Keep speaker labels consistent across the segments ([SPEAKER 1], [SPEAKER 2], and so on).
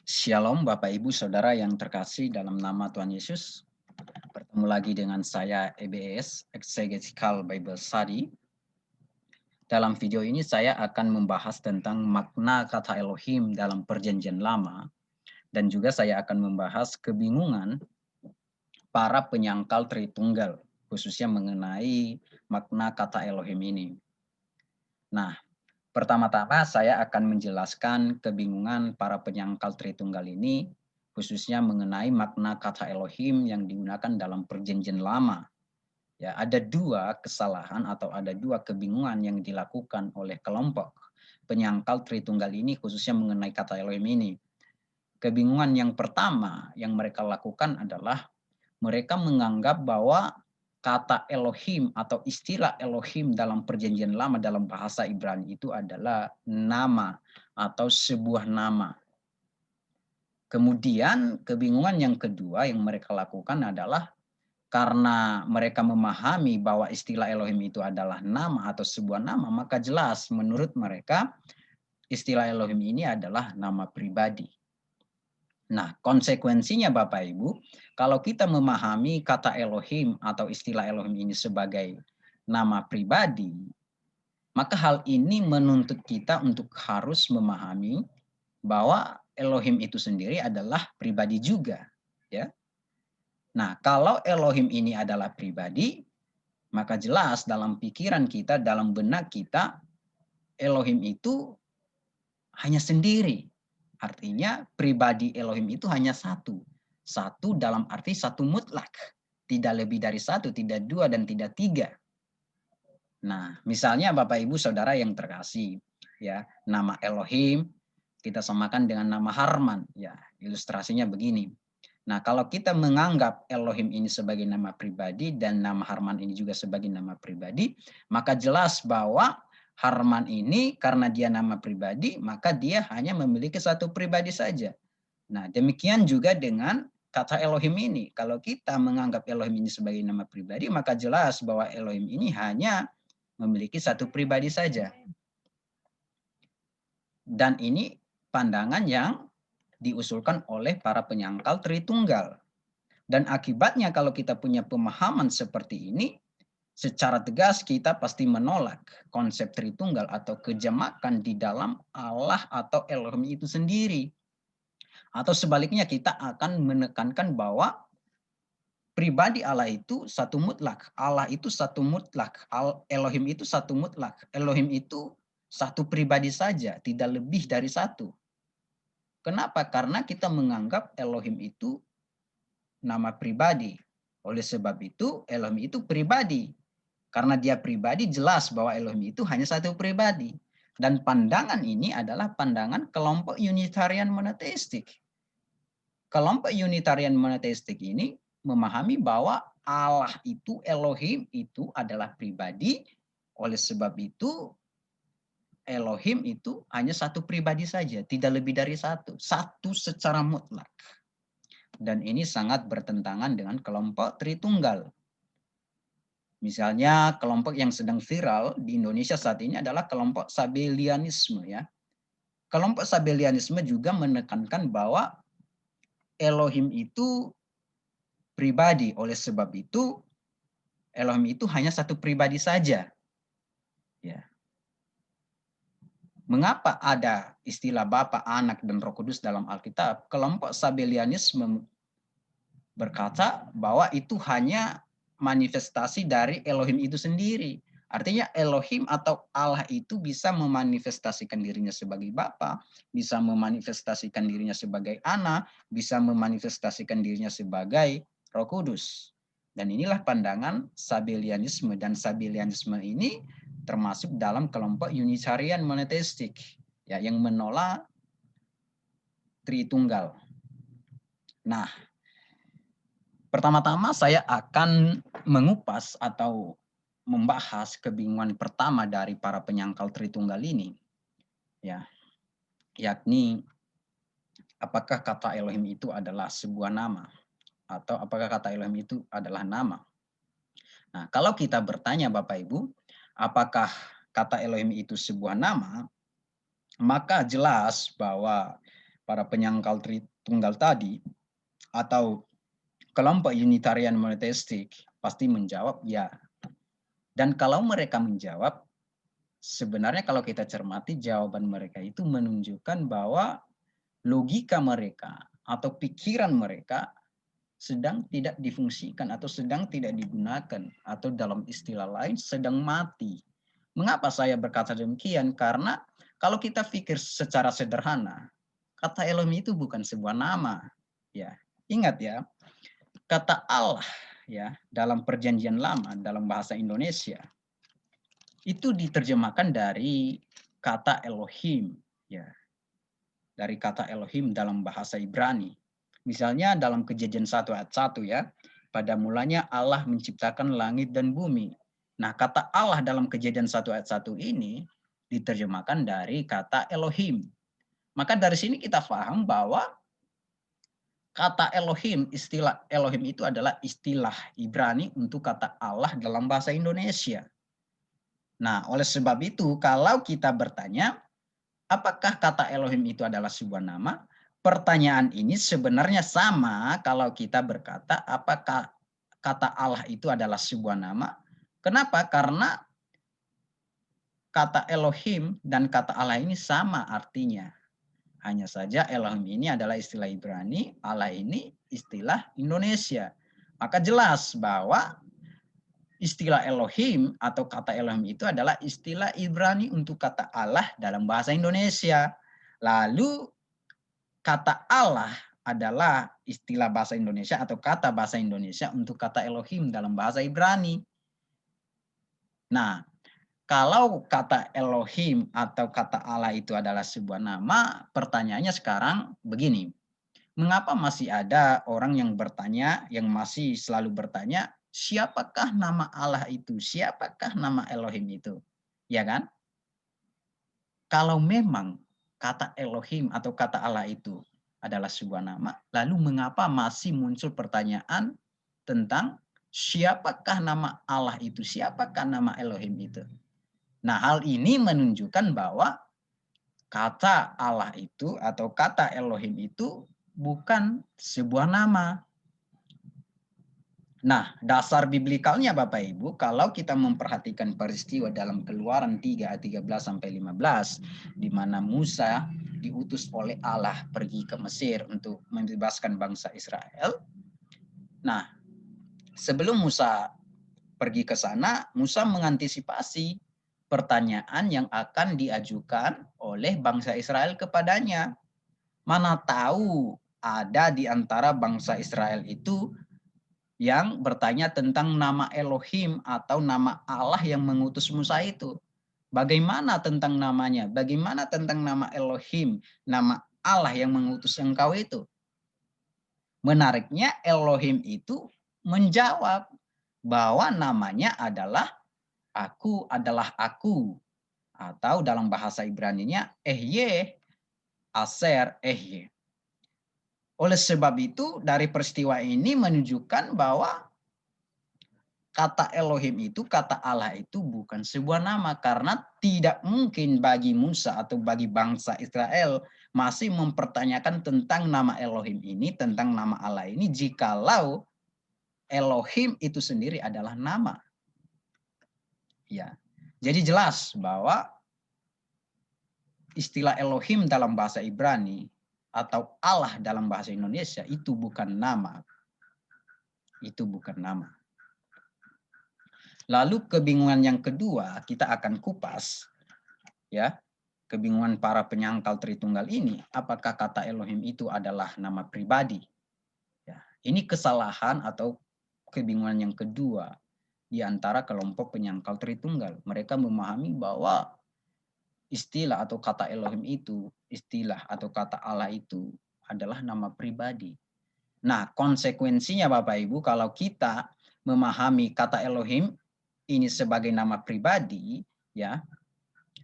[SPEAKER 1] Shalom Bapak Ibu Saudara yang terkasih dalam nama Tuhan Yesus. Bertemu lagi dengan saya EBS, Exegetical Bible Study. Dalam video ini saya akan membahas tentang makna kata Elohim dalam Perjanjian Lama. Dan juga saya akan membahas kebingungan para penyangkal Tritunggal, khususnya mengenai makna kata Elohim ini. Nah, pertama-tama saya akan menjelaskan kebingungan para penyangkal Tritunggal ini, khususnya mengenai makna kata Elohim yang digunakan dalam Perjanjian Lama. Ya, ada dua kesalahan atau ada dua kebingungan yang dilakukan oleh kelompok penyangkal Tritunggal ini, khususnya mengenai kata Elohim ini. Kebingungan yang pertama yang mereka lakukan adalah mereka menganggap bahwa kata Elohim atau istilah Elohim dalam Perjanjian Lama dalam bahasa Ibrani itu adalah nama atau sebuah nama. Kemudian kebingungan yang kedua yang mereka lakukan adalah karena mereka memahami bahwa istilah Elohim itu adalah nama atau sebuah nama, maka jelas menurut mereka istilah Elohim ini adalah nama pribadi. Nah, konsekuensinya Bapak Ibu, kalau kita memahami kata Elohim atau istilah Elohim ini sebagai nama pribadi, maka hal ini menuntut kita untuk harus memahami bahwa Elohim itu sendiri adalah pribadi juga, ya. Nah, kalau Elohim ini adalah pribadi, maka jelas dalam pikiran kita, dalam benak kita, Elohim itu hanya sendiri. Artinya pribadi Elohim itu hanya satu. Satu dalam arti satu mutlak. Tidak lebih dari satu, tidak dua, dan tidak tiga. Nah, misalnya Bapak Ibu Saudara yang terkasih, ya, nama Elohim kita samakan dengan nama Harman, ya. Ilustrasinya begini. Nah, kalau kita menganggap Elohim ini sebagai nama pribadi dan nama Harman ini juga sebagai nama pribadi, maka jelas bahwa Harman ini karena dia nama pribadi, maka dia hanya memiliki satu pribadi saja. Nah, demikian juga dengan kata Elohim ini. Kalau kita menganggap Elohim ini sebagai nama pribadi, maka jelas bahwa Elohim ini hanya memiliki satu pribadi saja. Dan ini pandangan yang diusulkan oleh para penyangkal Tritunggal. Dan akibatnya kalau kita punya pemahaman seperti ini, secara tegas kita pasti menolak konsep Tritunggal atau kejamakan di dalam Allah atau Elohim itu sendiri. Atau sebaliknya kita akan menekankan bahwa pribadi Allah itu satu mutlak. Allah itu satu mutlak. Elohim itu satu mutlak. Elohim itu satu pribadi saja, tidak lebih dari satu. Kenapa? Karena kita menganggap Elohim itu nama pribadi. Oleh sebab itu, Elohim itu pribadi. Karena dia pribadi, jelas bahwa Elohim itu hanya satu pribadi. Dan pandangan ini adalah pandangan kelompok Unitarian monoteistik. Kelompok Unitarian monoteistik ini memahami bahwa Allah itu, Elohim itu adalah pribadi. Oleh sebab itu, Elohim itu hanya satu pribadi saja, tidak lebih dari satu. Satu secara mutlak. Dan ini sangat bertentangan dengan kelompok Tritunggal. Misalnya kelompok yang sedang viral di Indonesia saat ini adalah kelompok Sabellianisme, ya. Kelompok Sabellianisme juga menekankan bahwa Elohim itu pribadi. Oleh sebab itu Elohim itu hanya satu pribadi saja. Ya. Mengapa ada istilah Bapa, Anak, dan Roh Kudus dalam Alkitab? Kelompok Sabellianisme berkata bahwa itu hanya manifestasi dari Elohim itu sendiri. Artinya Elohim atau Allah itu bisa memanifestasikan dirinya sebagai Bapa, bisa memanifestasikan dirinya sebagai Anak, bisa memanifestasikan dirinya sebagai Roh Kudus. Dan inilah pandangan Sabellianisme, dan Sabellianisme ini termasuk dalam kelompok Unitarian monoteistik, ya, yang menolak Tritunggal. Nah, pertama-tama saya akan mengupas atau membahas kebingungan pertama dari para penyangkal Tritunggal ini, ya, yakni apakah kata Elohim itu adalah sebuah nama atau apakah kata Elohim itu adalah nama. Nah, kalau kita bertanya Bapak Ibu, apakah kata Elohim itu sebuah nama, maka jelas bahwa para penyangkal Tritunggal tadi atau kelompok Unitarian monoteistik pasti menjawab ya. Dan kalau mereka menjawab, sebenarnya kalau kita cermati jawaban mereka itu menunjukkan bahwa logika mereka atau pikiran mereka sedang tidak difungsikan atau sedang tidak digunakan atau dalam istilah lain sedang mati. Mengapa saya berkata demikian? Karena kalau kita pikir secara sederhana, kata Elohim itu bukan sebuah nama. Ya, ingat ya, kata Allah ya dalam Perjanjian Lama dalam bahasa Indonesia itu diterjemahkan dari kata Elohim ya. Dari kata Elohim dalam bahasa Ibrani. Misalnya dalam Kejadian 1 ayat 1 ya. Pada mulanya Allah menciptakan langit dan bumi. Nah, kata Allah dalam Kejadian 1 ayat 1 ini diterjemahkan dari kata Elohim. Maka dari sini kita paham bahwa kata Elohim, istilah Elohim itu adalah istilah Ibrani untuk kata Allah dalam bahasa Indonesia. Nah, oleh sebab itu kalau kita bertanya, apakah kata Elohim itu adalah sebuah nama? Pertanyaan ini sebenarnya sama kalau kita berkata apakah kata Allah itu adalah sebuah nama? Kenapa? Karena kata Elohim dan kata Allah ini sama artinya. Hanya saja Elohim ini adalah istilah Ibrani, Allah ini istilah Indonesia. Maka jelas bahwa istilah Elohim atau kata Elohim itu adalah istilah Ibrani untuk kata Allah dalam bahasa Indonesia. Lalu kata Allah adalah istilah bahasa Indonesia atau kata bahasa Indonesia untuk kata Elohim dalam bahasa Ibrani. Nah, kalau kata Elohim atau kata Allah itu adalah sebuah nama, pertanyaannya sekarang begini. Mengapa masih ada orang yang bertanya, yang masih selalu bertanya, siapakah nama Allah itu? Siapakah nama Elohim itu? Ya kan? Kalau memang kata Elohim atau kata Allah itu adalah sebuah nama, lalu mengapa masih muncul pertanyaan tentang siapakah nama Allah itu? Siapakah nama Elohim itu? Nah, hal ini menunjukkan bahwa kata Allah itu atau kata Elohim itu bukan sebuah nama. Nah, dasar biblikalnya Bapak Ibu, kalau kita memperhatikan peristiwa dalam Keluaran 3 ayat 13 sampai 15 di mana Musa diutus oleh Allah pergi ke Mesir untuk membebaskan bangsa Israel. Nah, sebelum Musa pergi ke sana, Musa mengantisipasi pertanyaan yang akan diajukan oleh bangsa Israel kepadanya. Mana tahu ada di antara bangsa Israel itu yang bertanya tentang nama Elohim atau nama Allah yang mengutus Musa itu. Bagaimana tentang namanya? Bagaimana tentang nama Elohim, nama Allah yang mengutus engkau itu? Menariknya Elohim itu menjawab bahwa namanya adalah aku adalah aku. Atau dalam bahasa Ibraninya Ehye, Aser, Ehye. Oleh sebab itu dari peristiwa ini menunjukkan bahwa kata Elohim itu, kata Allah itu bukan sebuah nama. Karena tidak mungkin bagi Musa atau bagi bangsa Israel masih mempertanyakan tentang nama Elohim ini, tentang nama Allah ini, jikalau Elohim itu sendiri adalah nama. Ya, jadi jelas bahwa istilah Elohim dalam bahasa Ibrani atau Allah dalam bahasa Indonesia itu bukan nama. Itu bukan nama. Lalu kebingungan yang kedua kita akan kupas, ya, kebingungan para penyangkal Tritunggal ini, apakah kata Elohim itu adalah nama pribadi? Ya, ini kesalahan atau kebingungan yang kedua di antara kelompok penyangkal Tritunggal. Mereka memahami bahwa istilah atau kata Elohim itu, istilah atau kata Allah itu adalah nama pribadi. Nah, konsekuensinya Bapak Ibu, kalau kita memahami kata Elohim ini sebagai nama pribadi, ya,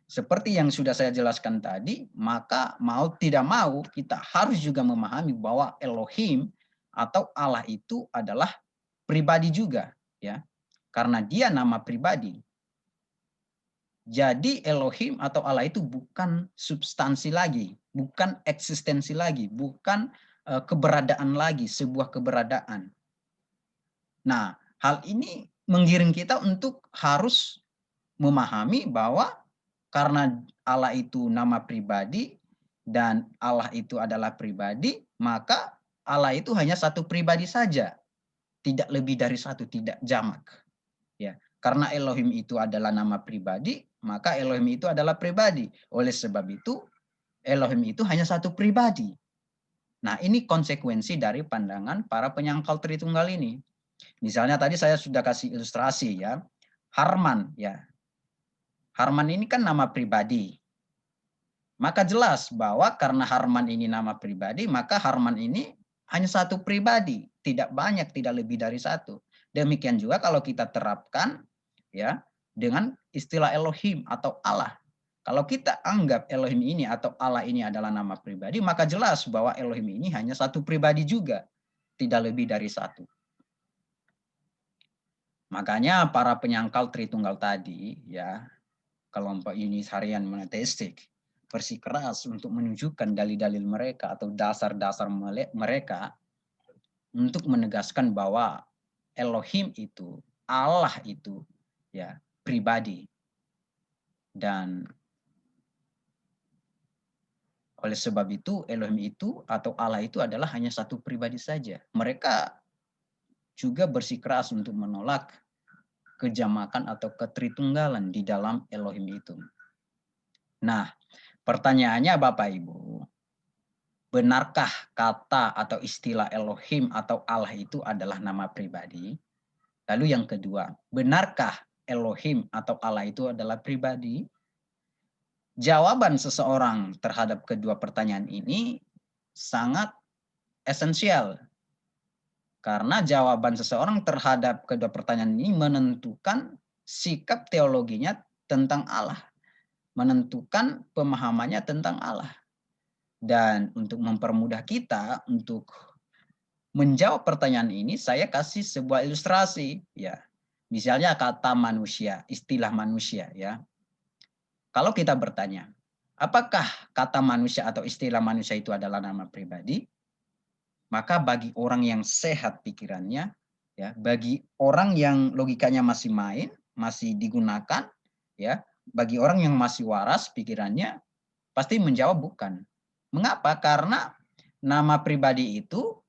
[SPEAKER 1] seperti yang sudah saya jelaskan tadi, maka mau tidak mau kita harus juga memahami bahwa Elohim atau Allah itu adalah pribadi juga, ya. Karena dia nama pribadi. Jadi Elohim atau Allah itu bukan substansi lagi, bukan eksistensi lagi, bukan keberadaan lagi, sebuah keberadaan. Nah, hal ini menggiring kita untuk harus memahami bahwa karena Allah itu nama pribadi dan Allah itu adalah pribadi, maka Allah itu hanya satu pribadi saja, tidak lebih dari satu, tidak jamak. Ya, karena Elohim itu adalah nama pribadi, maka Elohim itu adalah pribadi. Oleh sebab itu, Elohim itu hanya satu pribadi. Nah, ini konsekuensi dari pandangan para penyangkal Tritunggal ini. Misalnya tadi saya sudah kasih ilustrasi ya. Harman ya. Harman ini kan nama pribadi. Maka jelas bahwa karena Harman ini nama pribadi, maka Harman ini hanya satu pribadi, tidak banyak, tidak lebih dari satu. Demikian juga kalau kita terapkan ya dengan istilah Elohim atau Allah. Kalau kita anggap Elohim ini atau Allah ini adalah nama pribadi, maka jelas bahwa Elohim ini hanya satu pribadi juga, tidak lebih dari satu. Makanya para penyangkal Tritunggal tadi ya, kelompok Unitarian monoteistik bersikeras untuk menunjukkan dalil-dalil mereka atau dasar-dasar mereka untuk menegaskan bahwa Elohim itu, Allah itu ya pribadi. Dan oleh sebab itu Elohim itu atau Allah itu adalah hanya satu pribadi saja. Mereka juga bersikeras untuk menolak kejamakan atau ketritunggalan di dalam Elohim itu. Nah, pertanyaannya Bapak Ibu, benarkah kata atau istilah Elohim atau Allah itu adalah nama pribadi? Lalu yang kedua, benarkah Elohim atau Allah itu adalah pribadi? Jawaban seseorang terhadap kedua pertanyaan ini sangat esensial. Karena jawaban seseorang terhadap kedua pertanyaan ini menentukan sikap teologinya tentang Allah. Menentukan pemahamannya tentang Allah. Dan untuk mempermudah kita untuk menjawab pertanyaan ini, saya kasih sebuah ilustrasi. Ya, misalnya kata manusia, istilah manusia. Ya, kalau kita bertanya, apakah kata manusia atau istilah manusia itu adalah nama pribadi? Maka bagi orang yang sehat pikirannya, ya, bagi orang yang logikanya masih main, masih digunakan, ya, bagi orang yang masih waras pikirannya, pasti menjawab bukan. Mengapa? Karena nama pribadi itu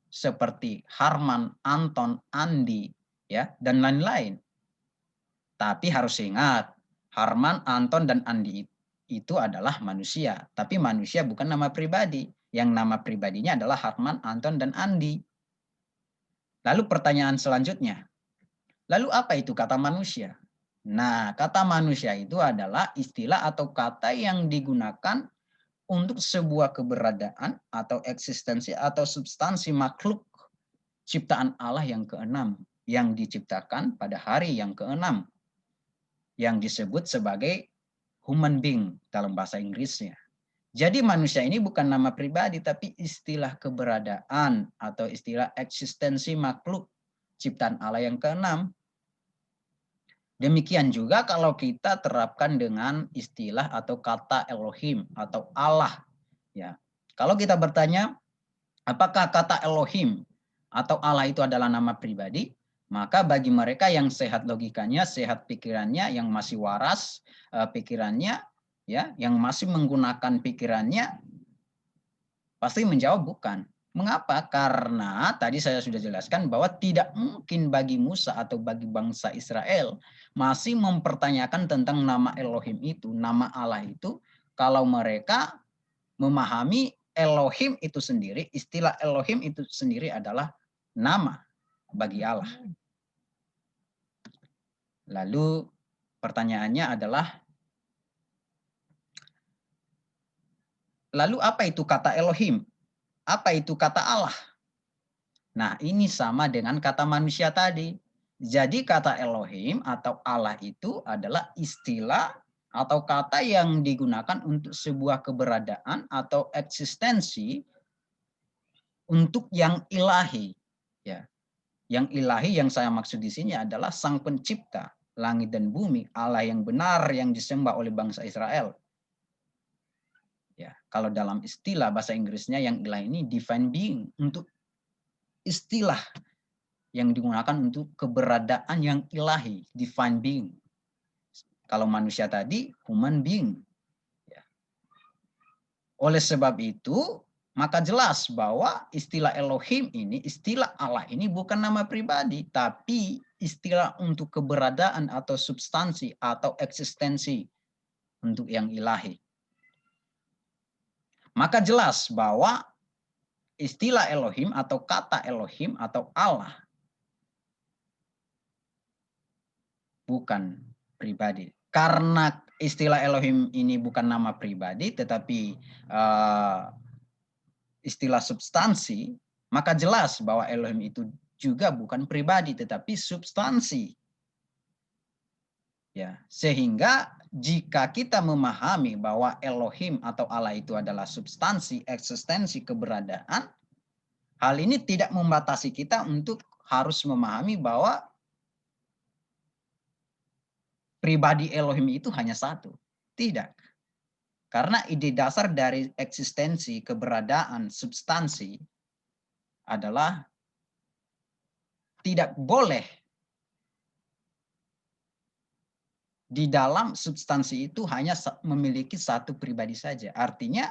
[SPEAKER 1] seperti Harman, Anton, Andi, ya, dan lain-lain. Tapi harus ingat, Harman, Anton, dan Andi itu adalah manusia. Tapi manusia bukan nama pribadi. Yang nama pribadinya adalah Harman, Anton, dan Andi. Lalu pertanyaan selanjutnya, lalu apa itu kata manusia? Nah, kata manusia itu adalah istilah atau kata yang digunakan untuk sebuah keberadaan atau eksistensi atau substansi makhluk ciptaan Allah yang keenam, yang diciptakan pada hari yang keenam, yang disebut sebagai human being dalam bahasa Inggrisnya. Jadi manusia ini bukan nama pribadi, tapi istilah keberadaan atau istilah eksistensi makhluk ciptaan Allah yang keenam. Demikian juga kalau kita terapkan dengan istilah atau kata Elohim atau Allah. Ya, kalau kita bertanya, apakah kata Elohim atau Allah itu adalah nama pribadi? Maka bagi mereka yang sehat logikanya, sehat pikirannya, yang masih waras pikirannya, ya, yang masih menggunakan pikirannya, pasti menjawab bukan. Mengapa? Karena tadi saya sudah jelaskan bahwa tidak mungkin bagi Musa atau bagi bangsa Israel masih mempertanyakan tentang nama Elohim itu, nama Allah itu, kalau mereka memahami Elohim itu sendiri, istilah Elohim itu sendiri adalah nama bagi Allah. Lalu pertanyaannya adalah, lalu apa itu kata Elohim? Apa itu kata Allah? Nah, ini sama dengan kata manusia tadi. Jadi kata Elohim atau Allah itu adalah istilah atau kata yang digunakan untuk sebuah keberadaan atau eksistensi untuk yang ilahi. Ya. Yang ilahi yang saya maksud di sini adalah Sang Pencipta. langit dan bumi, Allah yang benar yang disembah oleh bangsa Israel. Ya, kalau dalam istilah bahasa Inggrisnya yang ilah ini divine being, untuk istilah yang digunakan untuk keberadaan yang ilahi, divine being. Kalau manusia tadi human being. Ya. Oleh sebab itu, maka jelas bahwa istilah Elohim ini, istilah Allah ini bukan nama pribadi, tapi istilah untuk keberadaan atau substansi atau eksistensi untuk yang ilahi. Maka jelas bahwa istilah Elohim atau kata Elohim atau Allah bukan pribadi. Karena istilah Elohim ini bukan nama pribadi, tetapi istilah substansi, maka jelas bahwa Elohim itu juga bukan pribadi, tetapi substansi. Ya, sehingga jika kita memahami bahwa Elohim atau Allah itu adalah substansi, eksistensi, keberadaan, hal ini tidak membatasi kita untuk harus memahami bahwa pribadi Elohim itu hanya satu. Tidak. Karena ide dasar dari eksistensi, keberadaan, substansi adalah tidak boleh di dalam substansi itu hanya memiliki satu pribadi saja. Artinya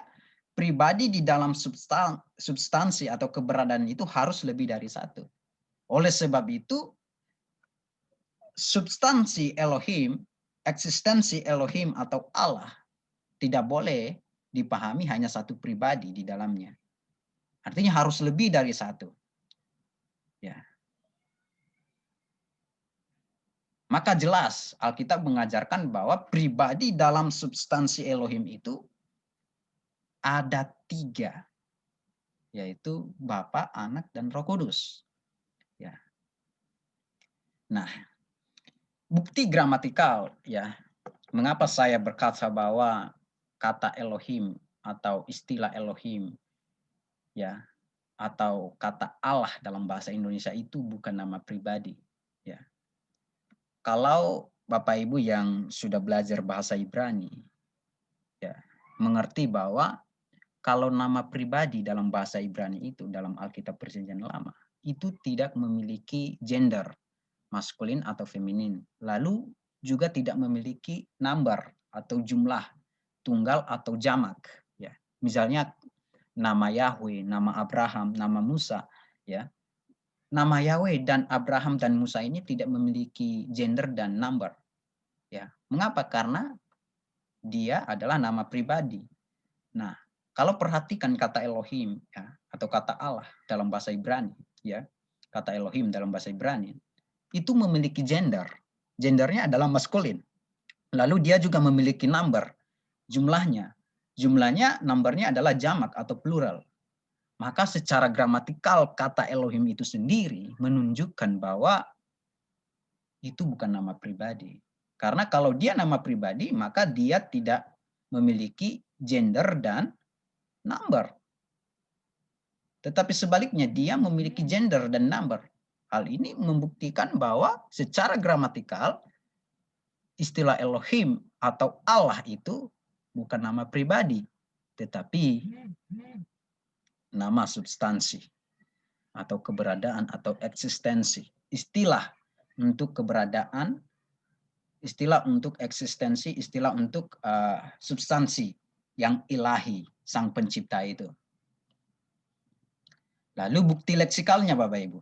[SPEAKER 1] pribadi di dalam substansi atau keberadaan itu harus lebih dari satu. Oleh sebab itu, substansi Elohim, eksistensi Elohim atau Allah tidak boleh dipahami hanya satu pribadi di dalamnya. Artinya harus lebih dari satu. Ya. Maka jelas Alkitab mengajarkan bahwa pribadi dalam substansi Elohim itu ada 3, yaitu Bapa, Anak, dan Roh Kudus. Ya. Nah, bukti gramatikal, ya, mengapa saya berkata bahwa kata Elohim atau istilah Elohim, ya, atau kata Allah dalam bahasa Indonesia itu bukan nama pribadi. Ya. Kalau Bapak Ibu yang sudah belajar bahasa Ibrani, ya, mengerti bahwa kalau nama pribadi dalam bahasa Ibrani itu dalam Alkitab Perjanjian Lama itu tidak memiliki gender maskulin atau feminin, lalu juga tidak memiliki number atau jumlah tunggal atau jamak. Ya, misalnya nama Yahweh, nama Abraham, nama Musa, ya. Nama Yahweh dan Abraham dan Musa ini tidak memiliki gender dan number. Ya, mengapa? Karena dia adalah nama pribadi. Nah, kalau perhatikan kata Elohim, ya, atau kata Allah dalam bahasa Ibrani, ya, kata Elohim dalam bahasa Ibrani itu memiliki gender. Gendernya adalah maskulin. Lalu dia juga memiliki number, jumlahnya. Jumlahnya, numbernya adalah jamak atau plural. Maka secara gramatikal kata Elohim itu sendiri menunjukkan bahwa itu bukan nama pribadi. Karena kalau dia nama pribadi, maka dia tidak memiliki gender dan number. Tetapi sebaliknya dia memiliki gender dan number. Hal ini membuktikan bahwa secara gramatikal istilah Elohim atau Allah itu bukan nama pribadi, tetapi nama substansi atau keberadaan atau eksistensi. Istilah untuk keberadaan, istilah untuk eksistensi, istilah untuk substansi yang ilahi, sang pencipta itu. Lalu bukti leksikalnya Bapak Ibu.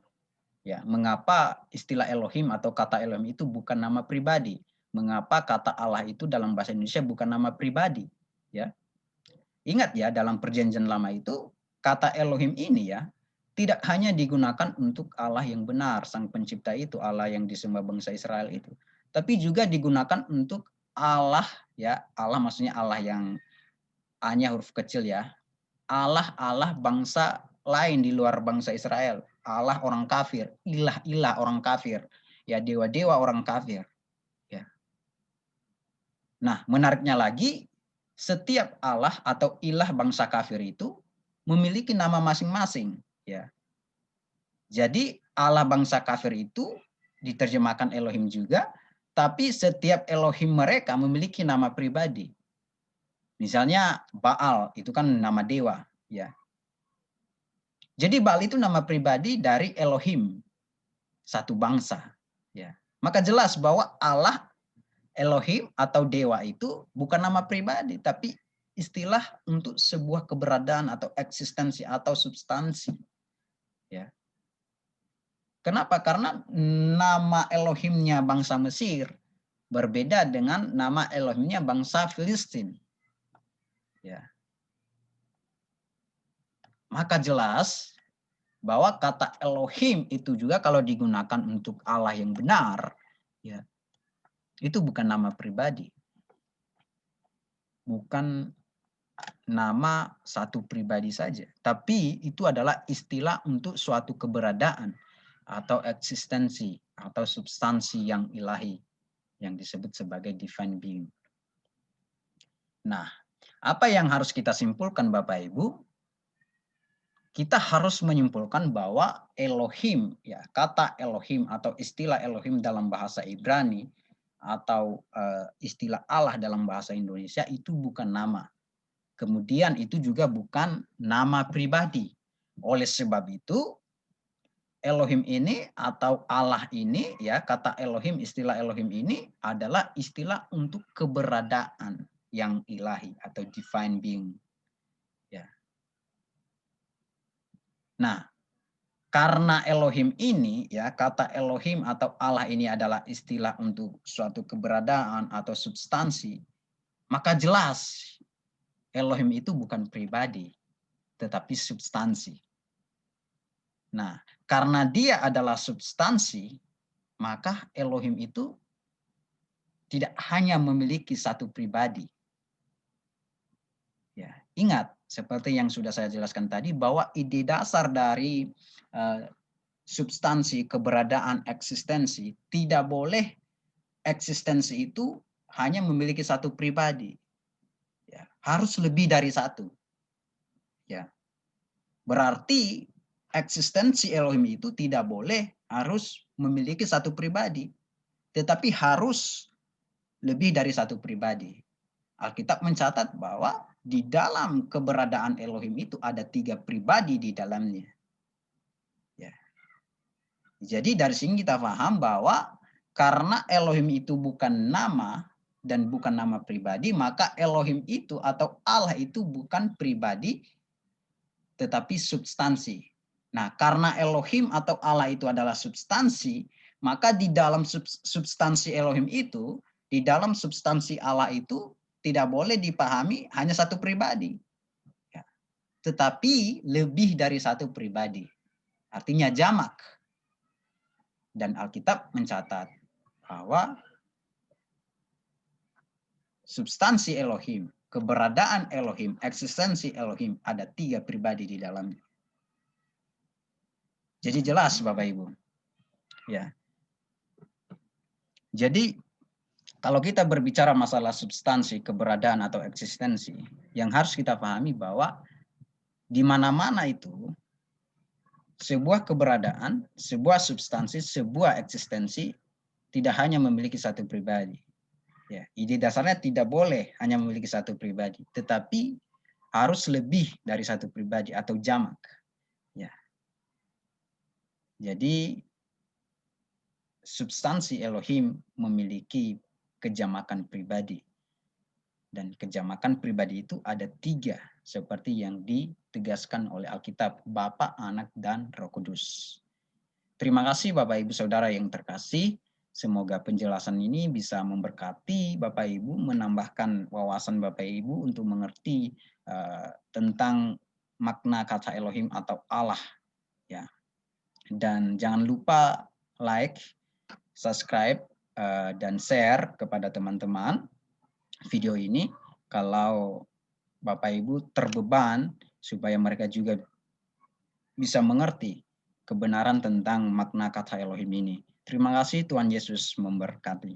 [SPEAKER 1] Ya, mengapa istilah Elohim atau kata Elohim itu bukan nama pribadi? Mengapa kata Allah itu dalam bahasa Indonesia bukan nama pribadi? Ya. Ingat ya, dalam Perjanjian Lama itu kata Elohim ini ya tidak hanya digunakan untuk Allah yang benar, sang pencipta itu, Allah yang disembah bangsa Israel itu, tapi juga digunakan untuk Allah ya, Allah maksudnya Allah yang A-nya huruf kecil ya. Allah bangsa lain di luar bangsa Israel. Allah orang kafir, ilah orang kafir, ya dewa-dewa orang kafir. Ya. Nah, menariknya lagi, setiap Allah atau ilah bangsa kafir itu memiliki nama masing-masing. Ya. Jadi Allah bangsa kafir itu diterjemahkan Elohim juga, Tapi setiap Elohim mereka memiliki nama pribadi. Misalnya Baal itu kan nama dewa, ya. Jadi Baal itu nama pribadi dari Elohim, satu bangsa, ya. Maka jelas bahwa Allah Elohim atau dewa itu bukan nama pribadi, tapi istilah untuk sebuah keberadaan atau eksistensi atau substansi, ya. Kenapa? Karena nama Elohimnya bangsa Mesir berbeda dengan nama Elohimnya bangsa Filistin. Ya. Maka jelas bahwa kata Elohim itu juga kalau digunakan untuk Allah yang benar, ya, itu bukan nama pribadi. Bukan nama satu pribadi saja. Tapi itu adalah istilah untuk suatu keberadaan atau eksistensi atau substansi yang ilahi yang disebut sebagai divine being. Nah, apa yang harus kita simpulkan Bapak Ibu? Kita harus menyimpulkan bahwa Elohim, ya, kata Elohim atau istilah Elohim dalam bahasa Ibrani atau istilah Allah dalam bahasa Indonesia itu bukan nama. Kemudian itu juga bukan nama pribadi. Oleh sebab itu Elohim ini atau Allah ini, ya, kata Elohim, istilah Elohim ini adalah istilah untuk keberadaan yang ilahi atau divine being. Ya. Nah, karena Elohim ini, ya, kata Elohim atau Allah ini adalah istilah untuk suatu keberadaan atau substansi, maka jelas Elohim itu bukan pribadi, tetapi substansi. Nah, karena dia adalah substansi, maka Elohim itu tidak hanya memiliki satu pribadi. Ya, ingat, seperti yang sudah saya jelaskan tadi, bahwa ide dasar dari substansi, keberadaan, eksistensi, tidak boleh eksistensi itu hanya memiliki satu pribadi. Ya, harus lebih dari satu. Ya. Berarti eksistensi Elohim itu tidak boleh harus memiliki satu pribadi, tetapi harus lebih dari satu pribadi. Alkitab mencatat bahwa di dalam keberadaan Elohim itu ada 3 pribadi di dalamnya. Ya. Jadi dari sini kita paham bahwa karena Elohim itu bukan nama dan bukan nama pribadi, maka Elohim itu atau Allah itu bukan pribadi, tetapi substansi. Nah, karena Elohim atau Allah itu adalah substansi, maka di dalam substansi Elohim itu, di dalam substansi Allah itu tidak boleh dipahami hanya satu pribadi. Ya. Tetapi lebih dari satu pribadi. Artinya jamak. Dan Alkitab mencatat bahwa substansi Elohim, keberadaan Elohim, eksistensi Elohim ada 3 pribadi di dalamnya. Jadi jelas Bapak Ibu. Ya. Jadi kalau kita berbicara masalah substansi, keberadaan atau eksistensi, yang harus kita pahami bahwa di mana-mana itu sebuah keberadaan, sebuah substansi, sebuah eksistensi tidak hanya memiliki satu pribadi. Ya, ide dasarnya tidak boleh hanya memiliki satu pribadi, tetapi harus lebih dari satu pribadi atau jamak. Ya. Jadi substansi Elohim memiliki kejamakan pribadi. Dan kejamakan pribadi itu ada 3, seperti yang ditegaskan oleh Alkitab, Bapa, Anak, dan Roh Kudus. Terima kasih Bapak Ibu Saudara yang terkasih. Semoga penjelasan ini bisa memberkati Bapak Ibu, menambahkan wawasan Bapak Ibu untuk mengerti tentang makna kata Elohim atau Allah. Ya. Dan jangan lupa like, subscribe, dan share kepada teman-teman video ini kalau Bapak Ibu terbeban supaya mereka juga bisa mengerti kebenaran tentang makna kata Elohim ini. Terima kasih, Tuhan Yesus memberkati.